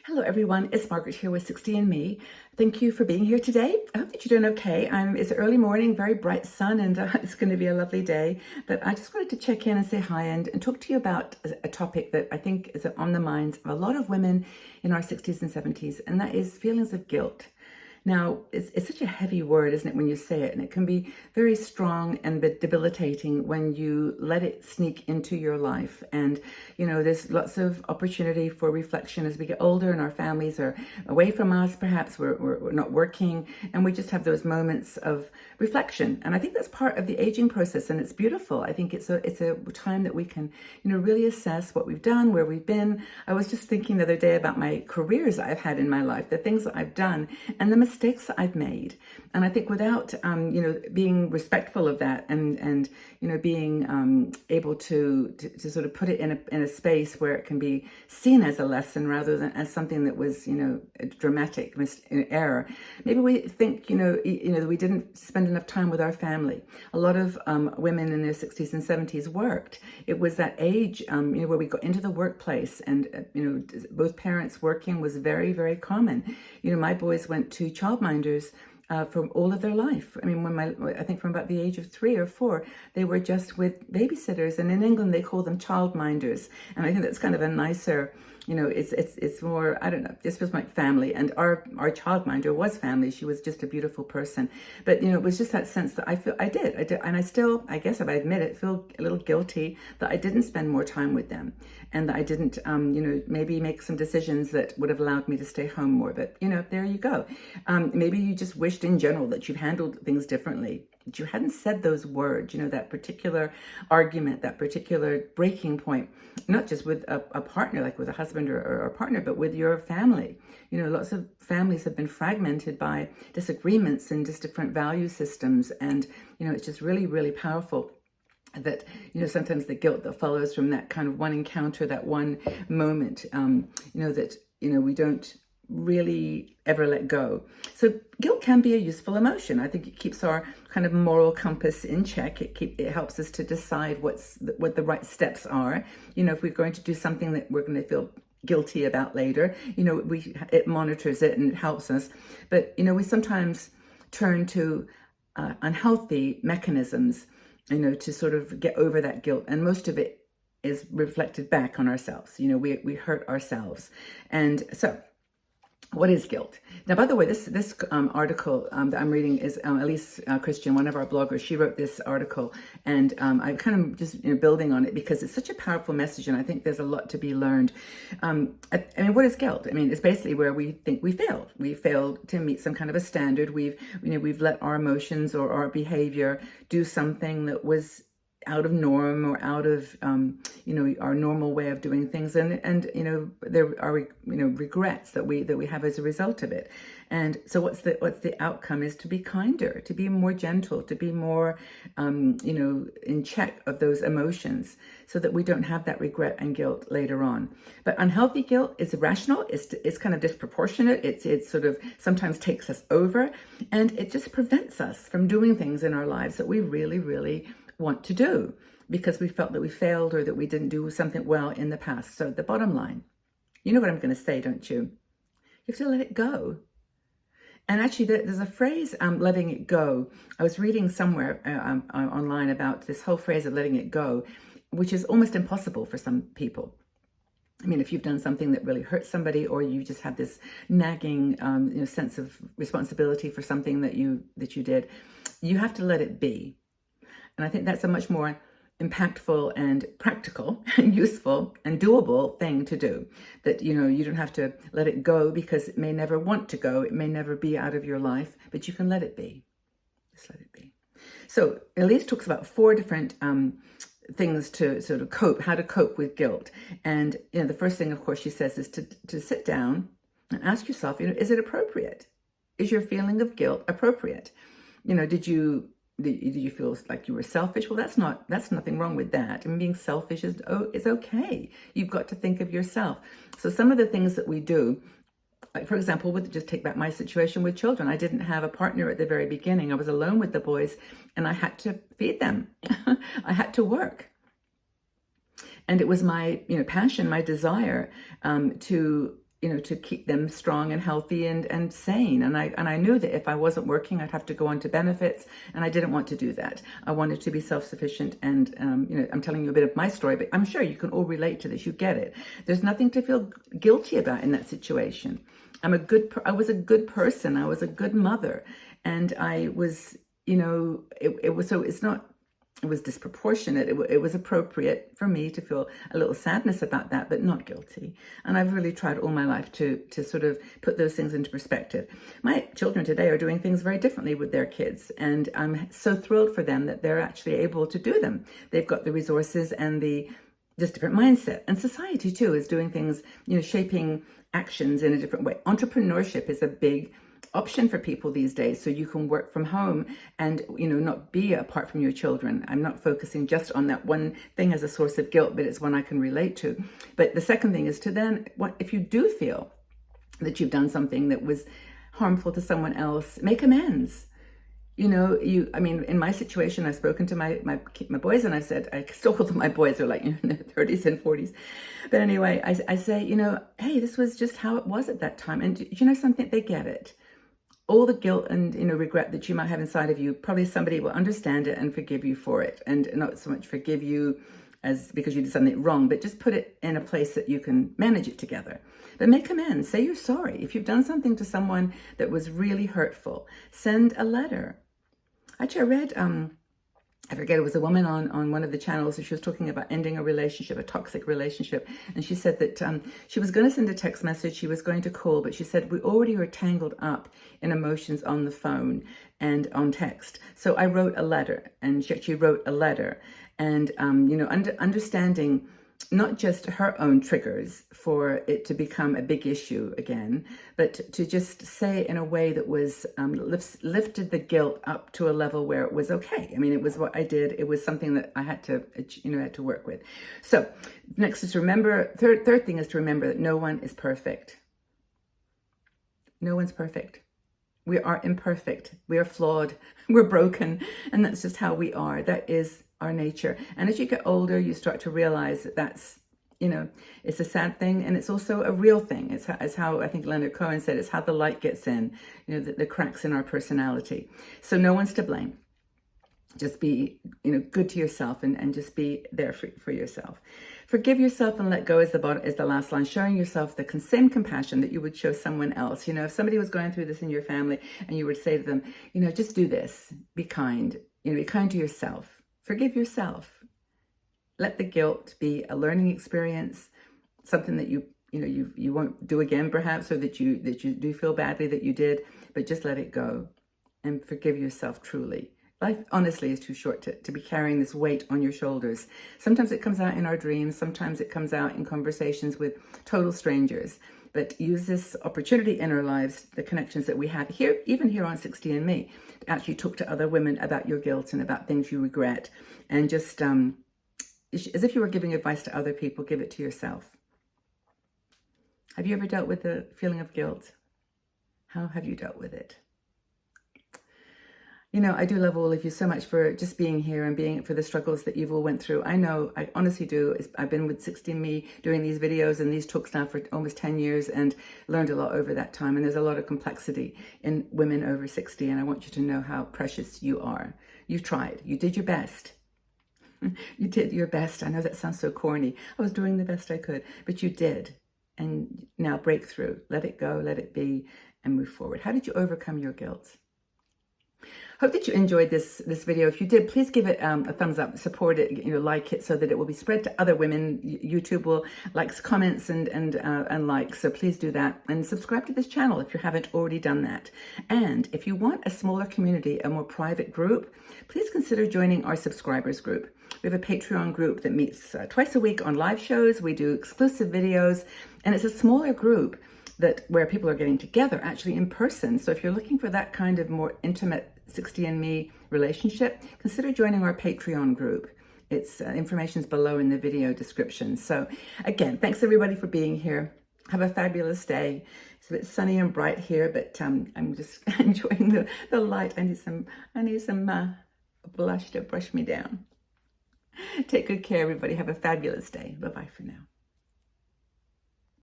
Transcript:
Hello, everyone. It's Margaret here with 60andMe. Thank you for being here today. I hope that you're doing okay. It's early morning, very bright sun, and it's going to be a lovely day. But I just wanted to check in and say hi and talk to you about a topic that I think is on the minds of a lot of women in our 60s and 70s, and that is feelings of guilt. Now, it's such a heavy word, isn't it, when you say it? And it can be very strong and debilitating when you let it sneak into your life. And, there's lots of opportunity for reflection as we get older and our families are away from us. Perhaps we're not working and we just have those moments of reflection. And I think that's part of the aging process, and it's beautiful. I think it's a time that we can, really assess what we've done, where we've been. I was just thinking the other day about my careers I've had in my life, the things that I've done, and the mistakes that I've made. And I think without, being respectful of that and being able to sort of put it in a space where it can be seen as a lesson rather than as something that was, a dramatic error. Maybe we think, that we didn't spend enough time with our family. A lot of women in their 60s and 70s worked. It was that age, where we got into the workplace and, both parents working was very, very common. My boys went to childminders for all of their life. I mean, I think from about the age of 3 or 4, they were just with babysitters, and in England they call them childminders. And I think that's kind of a nicer, it's more, I don't know, this was like family. And our childminder was family. She was just a beautiful person. But, it was just that sense that I did. And I still, I guess if I admit it, feel a little guilty that I didn't spend more time with them. And that I didn't, maybe make some decisions that would have allowed me to stay home more. But, there you go. Maybe you just wished in general that you'd handled things differently, that you hadn't said those words, that particular argument, that particular breaking point, not just with a partner, like with a husband or a partner, but with your family. Lots of families have been fragmented by disagreements and just different value systems. And, it's just really, really powerful that, sometimes the guilt that follows from that kind of one encounter, that one moment, that, we don't really ever let go. So guilt can be a useful emotion. I think it keeps our kind of moral compass in check. It helps us to decide what the right steps are. If we're going to do something that we're going to feel guilty about later, it monitors it and it helps us. But we sometimes turn to unhealthy mechanisms, to sort of get over that guilt, and most of it is reflected back on ourselves. We hurt ourselves, and so. What is guilt? Now, by the way, this article that I'm reading is Elise Christian, one of our bloggers. She wrote this article, and I'm kind of just building on it because it's such a powerful message, and I think there's a lot to be learned. I mean, what is guilt? I mean, it's basically where we think we failed. We failed to meet some kind of a standard. We've let our emotions or our behavior do something that was out of norm or out of our normal way of doing things, and there are regrets that we have as a result of it. And so what's the outcome is to be kinder, to be more gentle, to be more in check of those emotions, so that we don't have that regret and guilt later on. But unhealthy guilt is irrational. It's kind of disproportionate. It sort of sometimes takes us over, and it just prevents us from doing things in our lives that we really, really want to do because we felt that we failed or that we didn't do something well in the past. So the bottom line, you know what I'm going to say, don't you? You have to let it go. And actually, there's a phrase, letting it go. I was reading somewhere online about this whole phrase of letting it go, which is almost impossible for some people. I mean, if you've done something that really hurts somebody, or you just have this nagging sense of responsibility for something that you did, you have to let it be. And I think that's a much more impactful and practical and useful and doable thing to do. That, you don't have to let it go because it may never want to go. It may never be out of your life, but you can let it be. Just let it be. So Elise talks about 4 different things to sort of how to cope with guilt. And, the first thing, of course, she says is to sit down and ask yourself, is it appropriate? Is your feeling of guilt appropriate? Did you feel like you were selfish? Well, that's nothing wrong with that. I mean, being selfish is okay. You've got to think of yourself. So some of the things that we do, like for example, just take back my situation with children. I didn't have a partner at the very beginning. I was alone with the boys, and I had to feed them. I had to work. And it was my, passion, my desire to to keep them strong and healthy and sane. And I knew that if I wasn't working, I'd have to go on to benefits, and I didn't want to do that. I wanted to be self-sufficient. And I'm telling you a bit of my story, but I'm sure you can all relate to this. You get it. There's nothing to feel guilty about in that situation. I was a good person. I was a good mother, and I was, it was disproportionate. It was appropriate for me to feel a little sadness about that, but not guilty. And I've really tried all my life to sort of put those things into perspective. My children today are doing things very differently with their kids, and I'm so thrilled for them that they're actually able to do them. They've got the resources and the just different mindset. And society too is doing things, shaping actions in a different way. Entrepreneurship is a big option for people these days, so you can work from home and not be apart from your children. I'm not focusing just on that one thing as a source of guilt, but it's one I can relate to. But the second thing is to then, if you do feel that you've done something that was harmful to someone else, make amends. In my situation, I've spoken to my boys, and I said, I still call them my boys, they're like in their 30s and 40s. But anyway, I say, hey, this was just how it was at that time. And something, they get it. All the guilt and regret that you might have inside of you, probably somebody will understand it and forgive you for it. And not so much forgive you as because you did something wrong, but just put it in a place that you can manage it together. But make amends. Say you're sorry. If you've done something to someone that was really hurtful, send a letter. Actually, I read, I forget, it was a woman on one of the channels, and she was talking about ending a relationship, a toxic relationship. And she said that she was going to send a text message, she was going to call, but she said, we already were tangled up in emotions on the phone and on text. So I wrote a letter, and she actually wrote a letter. And, understanding not just her own triggers for it to become a big issue again, but to just say it in a way that was lifted the guilt up to a level where it was okay. I mean, it was what I did. It was something that I had to work with. So next is to remember, third thing is to remember that no one is perfect. No one's perfect. We are imperfect. We are flawed. We're broken. And that's just how we are. That is our nature. And as you get older, you start to realize that that's, it's a sad thing. And it's also a real thing. It's how I think Leonard Cohen said, it's how the light gets in, the cracks in our personality. So no one's to blame. Just be, good to yourself and just be there for yourself. Forgive yourself and let go is the last line. Showing yourself the same compassion that you would show someone else. If somebody was going through this in your family and you would say to them, just do this, be kind, be kind to yourself. Forgive yourself. Let the guilt be a learning experience, something that you won't do again perhaps, or that you do feel badly that you did, but just let it go and forgive yourself truly. Life, honestly, is too short to be carrying this weight on your shoulders. Sometimes it comes out in our dreams. Sometimes it comes out in conversations with total strangers. But use this opportunity in our lives, the connections that we have here, even here on 60andMe, to actually talk to other women about your guilt and about things you regret. And just as if you were giving advice to other people, give it to yourself. Have you ever dealt with the feeling of guilt? How have you dealt with it? I do love all of you so much for just being here and for the struggles that you've all went through. I know, I honestly do. I've been with 60andMe doing these videos and these talks now for almost 10 years and learned a lot over that time. And there's a lot of complexity in women over 60. And I want you to know how precious you are. You've tried. You did your best. You did your best. I know that sounds so corny. I was doing the best I could, but you did. And now break through. Let it go, let it be, and move forward. How did you overcome your guilt? Hope that you enjoyed this video. If you did, please give it a thumbs up, support it, like it so that it will be spread to other women. YouTube will likes, comments, and likes. So please do that. And subscribe to this channel if you haven't already done that. And if you want a smaller community, a more private group, please consider joining our subscribers group. We have a Patreon group that meets twice a week on live shows. We do exclusive videos, and it's a smaller group where people are getting together actually in person. So if you're looking for that kind of more intimate 60andMe relationship, consider joining our Patreon group. It's information's below in the video description. So again, thanks everybody for being here. Have a fabulous day. It's a bit sunny and bright here, but I'm just enjoying the light. I need some blush to brush me down. Take good care, everybody. Have a fabulous day. Bye-bye for now.